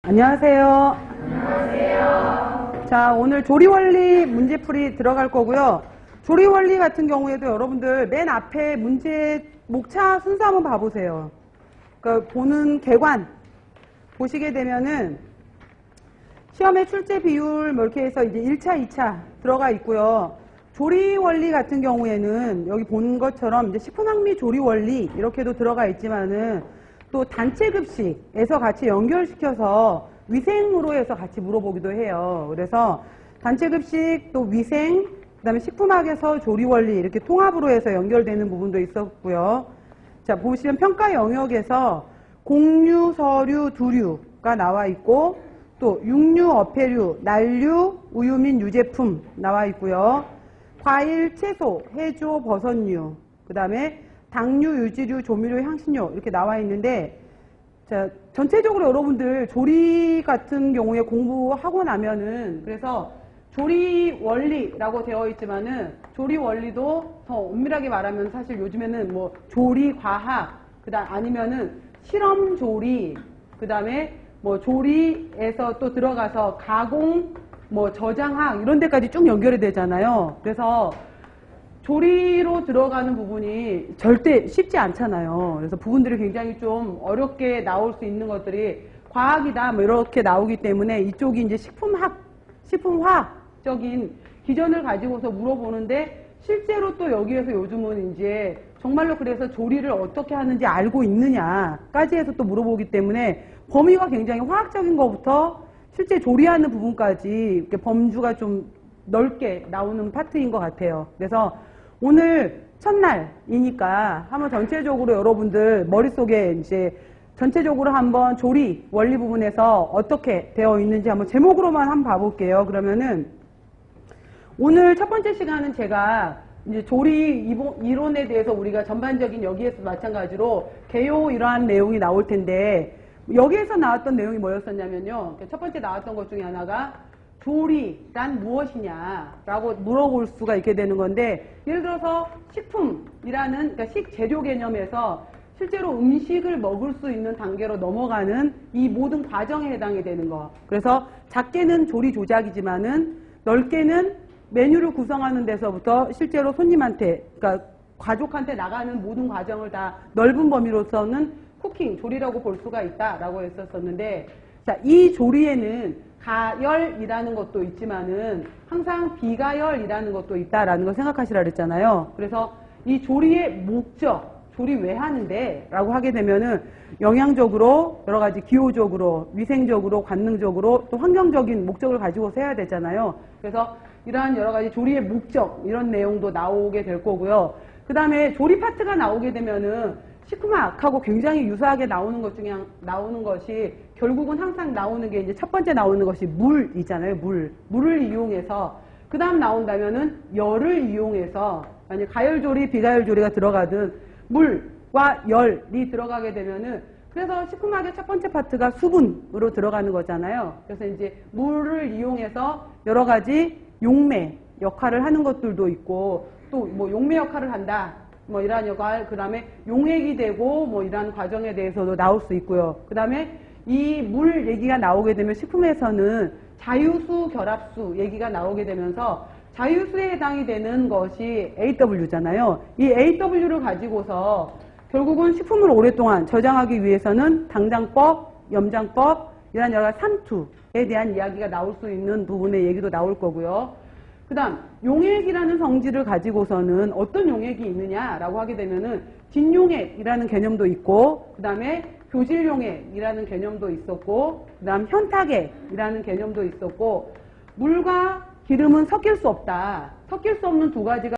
안녕하세요. 안녕하세요. 자, 오늘 조리원리 문제풀이 들어갈 거고요. 조리원리 같은 경우에도 여러분들 맨 앞에 문제 목차 순서 한번 봐보세요. 그러니까 보는 객관 보시게 되면은 시험의 출제 비율 뭐 이렇게 해서 이제 1차, 2차 들어가 있고요. 조리원리 같은 경우에는 여기 보는 것처럼 이제 식품학미 조리원리 이렇게도 들어가 있지만은 또 단체급식에서 같이 연결시켜서 위생으로 해서 같이 물어보기도 해요. 그래서 단체급식 또 위생 그다음에 식품학에서 조리원리 이렇게 통합으로 해서 연결되는 부분도 있었고요. 자, 보시면 평가 영역에서 공류, 서류, 두류가 나와 있고 또 육류, 어패류, 난류, 우유 및 유제품 나와 있고요. 과일, 채소, 해조, 버섯류, 그 다음에 당류, 유지류, 조미료, 향신료 이렇게 나와 있는데 자, 전체적으로 여러분들 조리 같은 경우에 공부하고 나면은 그래서 조리 원리라고 되어 있지만은 조리 원리도 더 엄밀하게 말하면 사실 요즘에는 뭐 조리 과학 그다음 아니면은 실험 조리 그다음에 뭐 조리에서 또 들어가서 가공 뭐 저장학 이런 데까지 쭉 연결이 되잖아요. 그래서 조리로 들어가는 부분이 절대 쉽지 않잖아요. 그래서 부분들이 굉장히 좀 어렵게 나올 수 있는 것들이 과학이다 뭐 이렇게 나오기 때문에 이쪽이 이제 식품화학적인 기전을 가지고서 물어보는데 실제로 또 여기에서 요즘은 이제 정말로 그래서 조리를 어떻게 하는지 알고 있느냐까지 해서 또 물어보기 때문에 범위가 굉장히 화학적인 것부터 실제 조리하는 부분까지 이렇게 범주가 좀 넓게 나오는 파트인 것 같아요. 그래서 오늘 첫날이니까 한번 전체적으로 여러분들 머릿속에 이제 전체적으로 한번 조리 원리 부분에서 어떻게 되어 있는지 한번 제목으로만 한번 봐볼게요. 그러면은 오늘 첫 번째 시간은 제가 이제 조리 이론에 대해서 우리가 전반적인 여기에서 마찬가지로 개요 이러한 내용이 나올 텐데 여기에서 나왔던 내용이 뭐였었냐면요. 첫 번째 나왔던 것 중에 하나가 조리란 무엇이냐라고 물어볼 수가 있게 되는 건데 예를 들어서 식품이라는 그러니까 식재료 개념에서 실제로 음식을 먹을 수 있는 단계로 넘어가는 이 모든 과정에 해당이 되는 거. 그래서 작게는 조리 조작이지만은 넓게는 메뉴를 구성하는 데서부터 실제로 손님한테 그러니까 가족한테 나가는 모든 과정을 다 넓은 범위로서는 쿠킹, 조리라고 볼 수가 있다라고 했었었는데 자, 이 조리에는 가열이라는 것도 있지만은 항상 비가열이라는 것도 있다라는 걸 생각하시라 그랬잖아요. 그래서 이 조리의 목적, 조리 왜 하는데? 라고 하게 되면은 영양적으로, 여러 가지 기호적으로, 위생적으로, 관능적으로, 또 환경적인 목적을 가지고서 해야 되잖아요. 그래서 이러한 여러 가지 조리의 목적, 이런 내용도 나오게 될 거고요. 그 다음에 조리 파트가 나오게 되면은 식품학하고 굉장히 유사하게 나오는 것 중에 나오는 것이 결국은 항상 나오는 게 이제 첫 번째 나오는 것이 물이잖아요. 물을 이용해서 그 다음 나온다면은 열을 이용해서 만약 가열조리, 비가열조리가 들어가든 물과 열이 들어가게 되면은 그래서 식품학의 첫 번째 파트가 수분으로 들어가는 거잖아요. 그래서 이제 물을 이용해서 여러 가지 용매 역할을 하는 것들도 있고 또 뭐 용매 역할을 한다. 뭐 이러한 역할, 그 다음에 용액이 되고 뭐 이러한 과정에 대해서도 나올 수 있고요. 그 다음에 이 물 얘기가 나오게 되면 식품에서는 자유수, 결합수 얘기가 나오게 되면서 자유수에 해당이 되는 것이 AW잖아요. 이 AW를 가지고서 결국은 식품을 오랫동안 저장하기 위해서는 당장법, 염장법, 이런 여러 가지 삼투에 대한 이야기가 나올 수 있는 부분의 얘기도 나올 거고요. 그 다음 용액이라는 성질을 가지고서는 어떤 용액이 있느냐라고 하게 되면은 진용액이라는 개념도 있고 그 다음에 교질용액이라는 개념도 있었고 그 다음 현탁액이라는 개념도 있었고 물과 기름은 섞일 수 없다. 섞일 수 없는 두 가지가